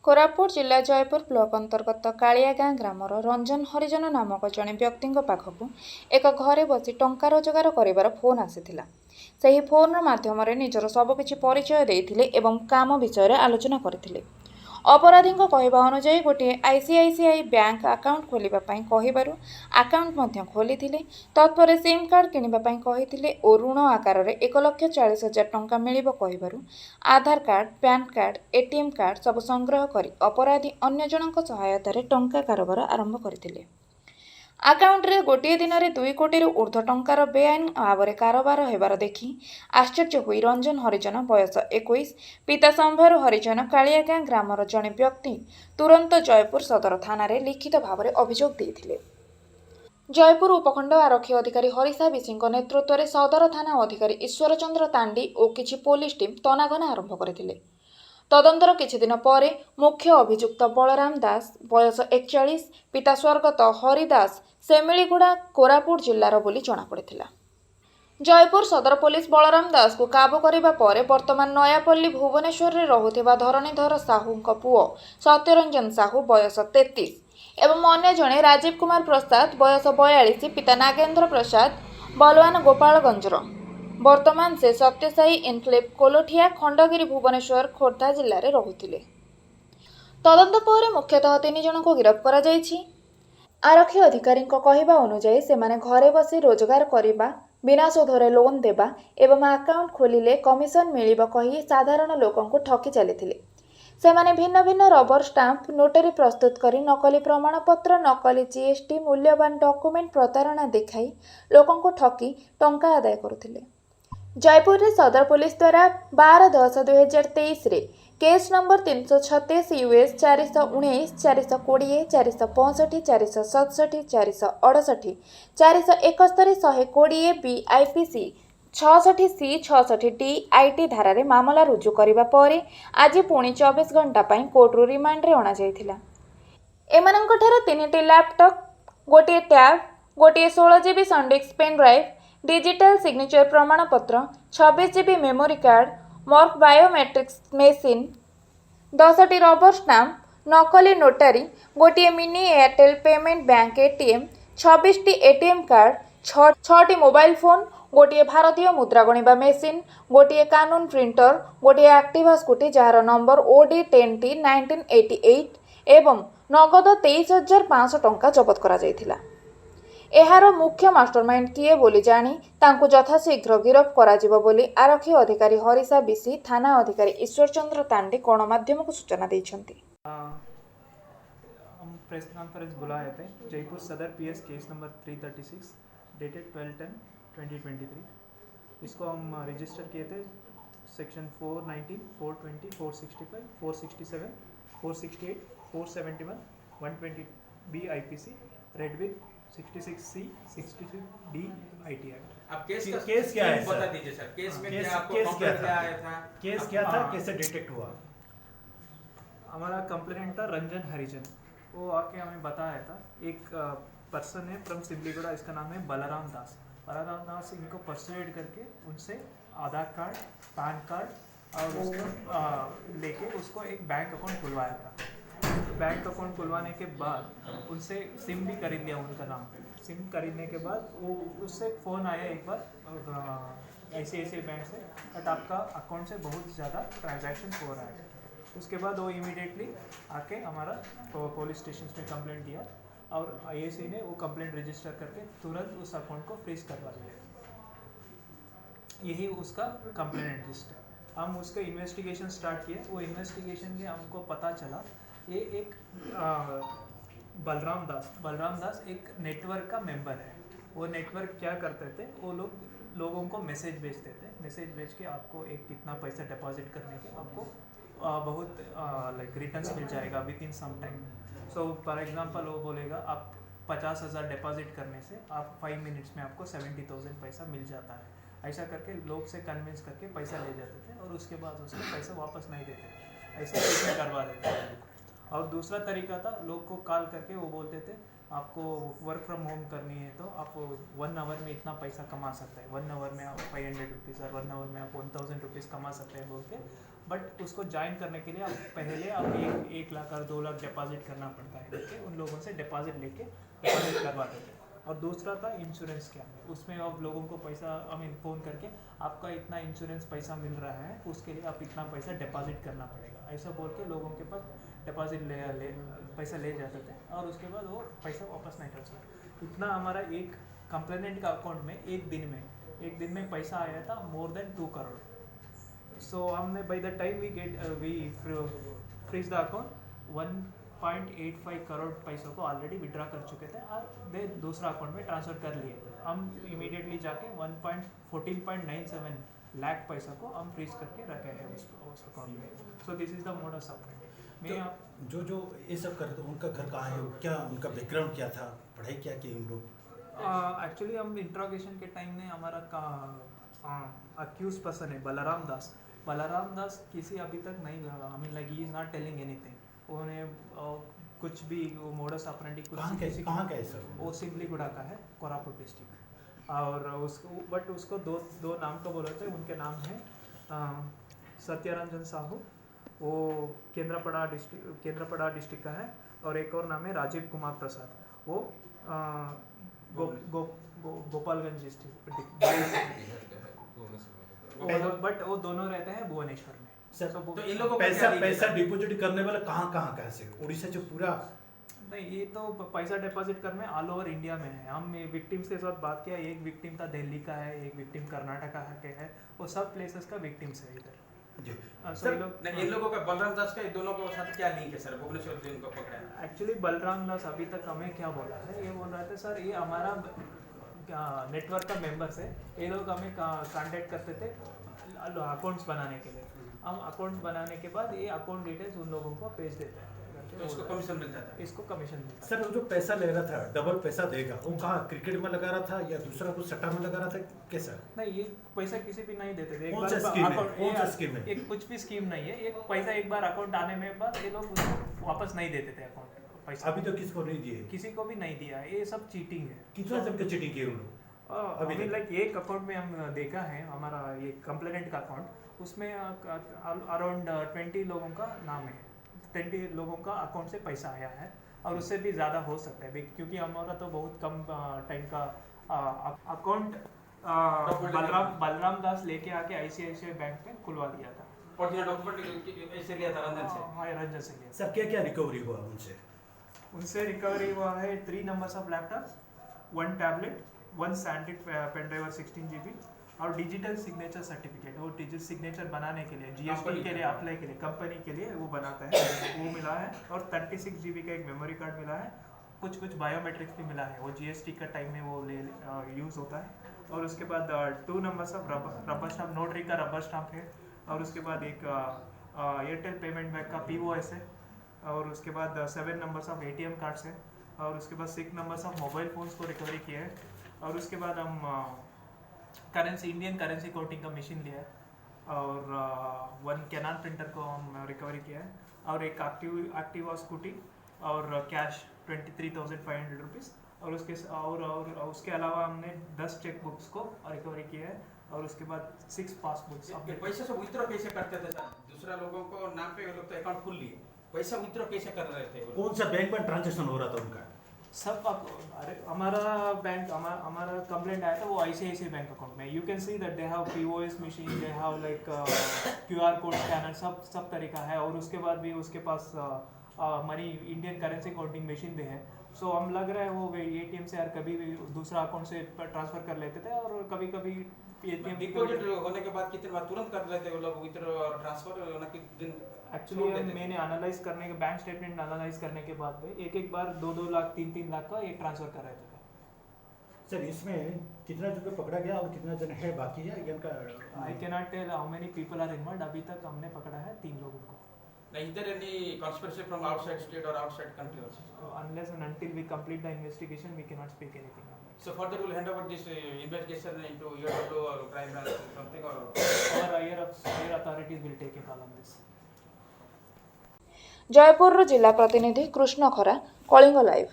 कोरापुट जिला जयपुर ब्लॉक अंतर्गत कालिया गाँ ग्रामर रंजन हरिजन नामक जड़े व्यक्ति पाखक एक घरे बसी टंका रोजगार कर फोन आसीथिला। ସେହି ଫୋନ୍ର ମାଧ୍ୟମରେ ନିଜର ସବୁକିଛି ପରିଚୟ ଦେଇଥିଲେ ଏବଂ କାମ ବିଷୟରେ ଆଲୋଚନା କରିଥିଲେ। ଅପରାଧୀଙ୍କ କହିବା ଅନୁଯାୟୀ ଗୋଟିଏ ଆଇସିଆଇସିଆଇ ବ୍ୟାଙ୍କ ଆକାଉଣ୍ଟ ଖୋଲିବା ପାଇଁ କହିବାରୁ ଆକାଉଣ୍ଟ ମଧ୍ୟ ଖୋଲିଥିଲେ। ତତ୍ପରେ ସିମ୍ କାର୍ଡ କିଣିବା ପାଇଁ କହିଥିଲେ ଓ ଋଣ ଆକାରରେ 1,40,000 ଟଙ୍କା ମିଳିବ କହିବାରୁ Aadhaar card, PAN card, ATM card ସବୁ ସଂଗ୍ରହ କରି ଅପରାଧୀ ଅନ୍ୟ ଜଣଙ୍କ ସହାୟତାରେ ଟଙ୍କା କାରବାର ଆରମ୍ଭ କରିଥିଲେ। ଆକାଉଣ୍ଟରେ ଗୋଟିଏ ଦିନରେ 2 କୋଟିରୁ ଉର୍ଦ୍ଧ୍ୱ ଟଙ୍କାର ବେଆଇନ ଭାବରେ କାରବାର ହେବାର ଦେଖି ଆଶ୍ଚର୍ଯ୍ୟ ହୋଇ ରଞ୍ଜନ ହରିଜନ ବୟସ 21 ପିତା ସମ୍ଭାରୁ ହରିଜନ କାଳିଆଗାଁ ଗ୍ରାମର ଜଣେ ବ୍ୟକ୍ତି ତୁରନ୍ତ ଜୟପୁର ସଦର ଥାନାରେ ଲିଖିତ ଭାବରେ ଅଭିଯୋଗ ଦେଇଥିଲେ। ଜୟପୁର ଉପଖଣ୍ଡ ଆରକ୍ଷୀ ଅଧିକାରୀ ହରିସା ବିଶିଙ୍କ ନେତୃତ୍ୱରେ ସଦର ଥାନା ଅଧିକାରୀ ଈଶ୍ୱର ଚନ୍ଦ୍ର ତାଣ୍ଡି ଓ କିଛି ପୋଲିସ ଟିମ୍ ତନାଘନା ଆରମ୍ଭ କରିଥିଲେ। ତଦନ୍ତର କିଛିଦିନ ପରେ ମୁଖ୍ୟ ଅଭିଯୁକ୍ତ ବଳରାମ ଦାସ ବୟସ 41 ପିତା ସ୍ୱର୍ଗତ ହରି ଦାସ ସେମିଳିଗୁଡ଼ା କୋରାପୁଟ ଜିଲ୍ଲାର ବୋଲି ଜଣାପଡ଼ିଥିଲା। ଜୟପୁର ସଦର ପୋଲିସ ବଳରାମ ଦାସକୁ କାବୁ କରିବା ପରେ ବର୍ତ୍ତମାନ ନୟାପଲ୍ଲୀ ଭୁବନେଶ୍ୱରରେ ରହୁଥିବା ଧରଣୀଧର ସାହୁଙ୍କ ପୁଅ ସତ୍ୟରଞ୍ଜନ ସାହୁ ବୟସ 33 ଏବଂ ଅନ୍ୟ ଜଣେ ରାଜୀବ କୁମାର ପ୍ରସାଦ ବୟସ 42 ପିତା ନାଗେନ୍ଦ୍ର ପ୍ରସାଦ ବଲୱାନ ଗୋପାଳଗଞ୍ଜର। ବର୍ତ୍ତମାନ ସେ ସତ୍ୟସାଇ ଇନକ୍ଲେଭ କୋଲଠିଆ ଖଣ୍ଡଗିରି ଭୁବନେଶ୍ୱର ଖୋର୍ଦ୍ଧା ଜିଲ୍ଲାରେ ରହୁଥିଲେ। ତଦନ୍ତ ପରେ ମୁଖ୍ୟତଃ 3 ଜଣଙ୍କୁ ଗିରଫ କରାଯାଇଛି। ଆରକ୍ଷୀ ଅଧିକାରୀଙ୍କ କହିବା ଅନୁଯାୟୀ ସେମାନେ ଘରେ ବସି ରୋଜଗାର କରିବା, ବିନା ସୁଧରେ ଲୋନ୍ ଦେବା ଏବଂ ଆକାଉଣ୍ଟ ଖୋଲିଲେ କମିଶନ ମିଳିବ କହି ସାଧାରଣ ଲୋକଙ୍କୁ ଠକି ଚାଲିଥିଲେ। ସେମାନେ ଭିନ୍ନ ଭିନ୍ନ ରବର ଷ୍ଟାମ୍ପ, ନୋଟାରୀ ପ୍ରସ୍ତୁତ କରି ନକଲି ପ୍ରମାଣପତ୍ର, ନକଲି ଜିଏସ୍ଟି, ମୂଲ୍ୟବାନ ଡକୁମେଣ୍ଟ ପ୍ରତାରଣା ଦେଖାଇ ଲୋକଙ୍କୁ ଠକି ଟଙ୍କା ଆଦାୟ କରୁଥିଲେ। ଜୟପୁରରେ ସଦର ପୋଲିସ ଦ୍ୱାରା 12/10/2023ରେ case number 336 US 419 420 465 467 468 471 120 BIPC 66C 66D IT ଧାରାରେ ମାମଲା ରୁଜୁ କରିବା ପରେ ଆଜି ପୁଣି 24 ଘଣ୍ଟା ପାଇଁ କୋର୍ଟରୁ ରିମାଣ୍ଡରେ ଅଣାଯାଇଥିଲା। ଏମାନଙ୍କଠାରୁ 3ଟି ଲ୍ୟାପଟପ୍, ଗୋଟିଏ ଟ୍ୟାବ୍, ଗୋଟିଏ 16GB ସନ୍ଡିସ୍କ ପେନ୍ଡ୍ରାଇଭ୍, ଡିଜିଟାଲ ସିଗ୍ନେଚର ପ୍ରମାଣପତ୍ର, 26GB ମେମୋରି କାର୍ଡ, ମର୍କ ବାୟୋମେଟ୍ରିକ୍ସ ମେସିନ୍, 10ଟି ରବର ଷ୍ଟାମ୍ପ, ନକଲି ନୋଟାରୀ, ଗୋଟିଏ mini Airtel payment bank ATM, 26ଟି ATM କାର୍ଡ, 6ଟି ମୋବାଇଲ ଫୋନ୍, ଗୋଟିଏ ଭାରତୀୟ ମୁଦ୍ରା ଗଣିବା ମେସିନ୍, ଗୋଟିଏ କାନୁନ ପ୍ରିଣ୍ଟର, ଗୋଟିଏ ଆକ୍ଟିଭା ସ୍କୁଟି ଯାହାର ନମ୍ବର OD10T 1988 ଏବଂ ନଗଦ 23,500 ଟଙ୍କା ଜବତ କରାଯାଇଥିଲା। ଏହାର ମୁଖ୍ୟ ମାଷ୍ଟରମାଇଣ୍ଡ କିଏ ବୋଲି ଜାଣି ତାଙ୍କୁ ଯଥାଶୀଘ୍ର ଗିରଫ କରାଯିବ ବୋଲି ଆରକ୍ଷୀ ଅଧିକାରୀ ହରିସା ବିଶି ଥାନା ଅଧିକାରୀ ଈଶ୍ୱର ଚନ୍ଦ୍ର ତାଣ୍ଡି ଗଣମାଧ୍ୟମକୁ ସୂଚନା ଦେଇଛନ୍ତି। हम प्रेस कॉन्फ्रेंस बुलाए थे। जयपुर सदर PS केस नंबर 336 डेटेड 12/10/2023। इसको हम रजिस्टर किए थे section 419, 420, 465, 467, 468, 471, 120 BIPC red with 66C 66D IT act. अब केस क्या है बता सर? दीजिए सर। केस में केस- क्या आपको केस क्या कंप्लेंट था? आया था? केस क्या था, कैसे डिटेक्ट हुआ? हमारा कंप्लेंट था रंजन हरिजन। वो आके हमें बताया था एक पर्सन है फ्रॉम सिमलीगुड़ा, इसका नाम है बलराम दास। बलराम दास इनको परसुएड करके उनसे आधार कार्ड, पैन कार्ड और उसको लेके उसको एक बैंक अकाउंट खुलवाया था। बैंक अकाउंट खुलवाने के बाद उनसे सिम भी खरीद लिया उनका नाम पे। सिम खरीदने के बाद वो उससे फ़ोन आया एक बार ICICI बैंक से, बट आपका अकाउंट से बहुत ज़्यादा ट्रांजैक्शन हो रहा है। उसके बाद वो इमीडिएटली आके हमारा पुलिस स्टेशन में कंप्लेंट दिया और IAC ने वो कंप्लेंट रजिस्टर करके तुरंत उस अकाउंट को फ्रीज करवा दिया। यही उसका कंप्लेंट रजिस्टर। हम उसका इन्वेस्टिगेशन स्टार्ट किए। वो इन्वेस्टिगेशन में हमको पता चला ये एक बलराम दास एक नेटवर्क का मेंबर है। वो नेटवर्क क्या करते थे, वो लोगों को मैसेज भेजते थे। मैसेज भेज के आपको एक कितना पैसा डिपॉजिट करने के आपको बहुत लाइक रिटर्न्स मिल जाएगा within some time. So for example वो बोलेगा आप 50,000 डिपॉजिट करने से आप 5 मिनट्स में आपको 70,000 पैसा मिल जाता है। ऐसा करके लोग से कन्विंस करके पैसा ले जाते थे और उसके बाद उसको पैसा वापस नहीं देते, ऐसे पैसा करवा देते थे। और दूसरा तरीका था, लोग को कॉल करके वो बोलते थे आपको वर्क फ्रॉम होम करनी है तो आप 1 आवर में इतना पैसा कमा सकते हैं, 1 आवर में आप 500 रुपीज़ और 1 आवर में आप 1000 रुपीज़ कमा सकते हैं बोल के बट उसको ज्वाइन करने के लिए आप पहले आप 1 लाख और 2 लाख डिपॉजिट करना पड़ता है करके उन लोगों से डिपॉजिट लेके डिपॉजिट करवाते थे। और दूसरा था इंश्योरेंस स्कैम, उसमें आप लोगों को पैसा फ़ोन करके आपका इतना इंश्योरेंस पैसा मिल रहा है, उसके लिए आप इतना पैसा डिपॉजिट करना पड़ेगा, ऐसा बोल के लोगों के पास डिपॉजिट पैसा ले जाते थे और उसके बाद वो पैसा वापस नहीं ट्रांसफर। इतना हमारा एक कंप्लेनेंट का अकाउंट में एक दिन में पैसा आया था मोर देन 2 करोड़। सो हमने by the time V fridge the account 1.85 crore पैसों को ऑलरेडी विड्रॉ कर चुके थे और वे दूसरा अकाउंट में ट्रांसफ़र कर लिए थे। हम इमीडिएटली जाके 14.97 लाख पैसा को हम फ्रीज करके रखे हैं उस अकाउंट में। So this is the modus operandi. तो जो ये सब करते उनका घर कहाँ है, क्या उनका बैकग्राउंड क्या था, पढ़ाई क्या की उन लोग? एक्चुअली हम इंट्रोगेशन के टाइम में हमारा अक्यूज पर्सन है बलराम दास किसी अभी तक नहीं, I mean like he is not telling anything. उन्हें कुछ भी वो मोडस ऑपरेंडी कहाँ का है सर? वो सिमलीगुड़ा का है, कोरापुट डिस्ट्रिक्ट। और उसको बट उसको दो नाम का बोले थे, उनके नाम है सत्यरंजन साहू, वो केंद्रपड़ा डिस्ट्रिक्ट का है, और एक और नाम है राजीव कुमार प्रसाद, वो गोपालगंज डिस्ट्रिक्ट, बट वो दोनों रहते हैं भुवनेश्वर में। सर तो इन लोगों को पैसा डिपॉजिट करने वाला कहाँ का है? उड़ीसा जो पूरा नहीं, ये तो पैसा डिपॉजिट करने ऑल ओवर इंडिया में है। हम विक्टिम्स के साथ बात किया, एक विक्टिम था दिल्ली का है, एक विक्टिम कर्नाटका के है, वो सब प्लेसेस का विक्टिम्स है इधर। इन लोगों का बलराम दास का दोनों के साथ क्या लिंक है सर? भुवनेश्वर से इनको पकड़ा है। एक्चुअली बलराम दास अभी तक हमें क्या बोला है, ये बोल रहे थे सर ये हमारा नेटवर्क का मेंबर्स है, ये लोग हमें कांटेक्ट करते थे अकाउंट्स बनाने के लिए। हम अकाउंट्स बनाने के बाद ये अकाउंट डिटेल्स उन लोगों को भेज देते हैं, तो इसको कमीशन मिलता था। इसको कमीशन मिलता है। सर वो जो पैसा ले रहा था, डबल पैसा देगा, वो कहाँ क्रिकेट में लगा रहा था या दूसरा कुछ सट्टा में लगा रहा था, कैसा? नहीं, ये पैसा किसी भी नहीं देते थे। कौन सा स्कीम है? एक कुछ भी स्कीम नहीं है, एक पैसा एक बार अकाउंट आने में बाद ये लोग उसको वापस नहीं देते थे अकाउंट पैसा। अभी तो किसको नहीं दिए? किसी को भी नहीं दिया, ये सब चीटिंग है। कितना सबके चीटिंग किए उन लोग? अभी लाइक एक अकाउंट में हम देखा है, हमारा ये कंप्लेनेंट का अकाउंट, उसमें अराउंड 20 लोगों का नाम है, 20 लोगों का अकाउंट से पैसा आया है, और उससे भी ज़्यादा हो सकता है क्योंकि हमारा तो बहुत कम टाइम का अकाउंट बलराम दास लेके आके ICICI बैंक में खुलवा दिया था। ओरिजिनल डॉक्यूमेंट ऐसे लिया था रंजन से? हाँ, रंजन से लिया। सर क्या रिकवरी हुआ उनसे रिकवरी हुआ है 3 numbers of laptops, 1 tablet, 1 SanDisk pen drive और 16 GB, और डिजिटल सिग्नेचर सर्टिफिकेट। वो डिजिटल सिग्नेचर बनाने के लिए GST के लिए अप्लाई के लिए कंपनी के लिए वो बनाता है, वो मिला है। और 36 GB का एक मेमोरी कार्ड मिला है, कुछ बायोमेट्रिक्स भी मिला है, वो GST का टाइम में वो यूज़ होता है। और उसके बाद 2 numbers of rubber stamp, notary का रबर स्टाम्प है। और उसके बाद एक एयरटेल पेमेंट बैंक का POS है। और उसके बाद 7 नंबर्स ऑफ ATM कार्ड्स है। और उसके बाद 6 नंबर्स ऑफ मोबाइल फ़ोन्स को रिकवरी किया है। और उसके बाद हम इंडियन करेंसी कोटिंग का मशीन लिया है, और 1 कैनन प्रिंटर को हम रिकवरी किया है, और एक एक्टिवा स्कूटी, और कैश 23,500 रुपीज़। और उसके अलावा हमने 10 चेक बुक्स को रिकवरी किया है, और उसके बाद 6 पासबुक्स। पैसा से विथड्रॉ कैसे करते थे सर? दूसरा लोगों को नाम पे लोग तो अकाउंट खोल लिए, पैसा विथड्रॉ कैसे कर रहे थे? कौन सा बैंक में ट्रांजैक्शन हो रहा था उनका? सब अरे हमारा कंप्लेंट आया था वो ICICI बैंक अकाउंट में। You can see that they have POS machine, they have like QR code scanner, सब तरीका है। और उसके बाद भी उसके पास money Indian currency counting machine भी है। सो हम लग रहा है वो ATM से यार कभी भी दूसरा अकाउंट से ट्रांसफ़र कर लेते थे, और कभी कभी डिपॉजिट होने के बाद कितने बार तुरंत कर लेते वो लोग विथड्रॉ और ट्रांसफर होने के दिन? एक्चुअली मैंने एनालाइज करने के बैंक स्टेटमेंट एनालाइज करने के बाद में एक बार 2-2 लाख 3-3 लाख का एक ट्रांसफर कर रहे थे। सर इसमें कितना जन पकड़ा गया और कितना जन है बाकी है इनका? I can not tell how many people are involved. अभी तक हमने पकड़ा है 3 लोगों को। Is there any conspiracy from outside state or outside country also? Unless and until we complete the investigation, we cannot speak anything on it. So further we'll hand over this investigation into EOW or crime branch or something, or Our higher authorities will take a call on this. ଜୟପୁରରୁ ଜିଲ୍ଲା ପ୍ରତିନିଧି କୃଷ୍ଣ ଖରା, Kalinga live.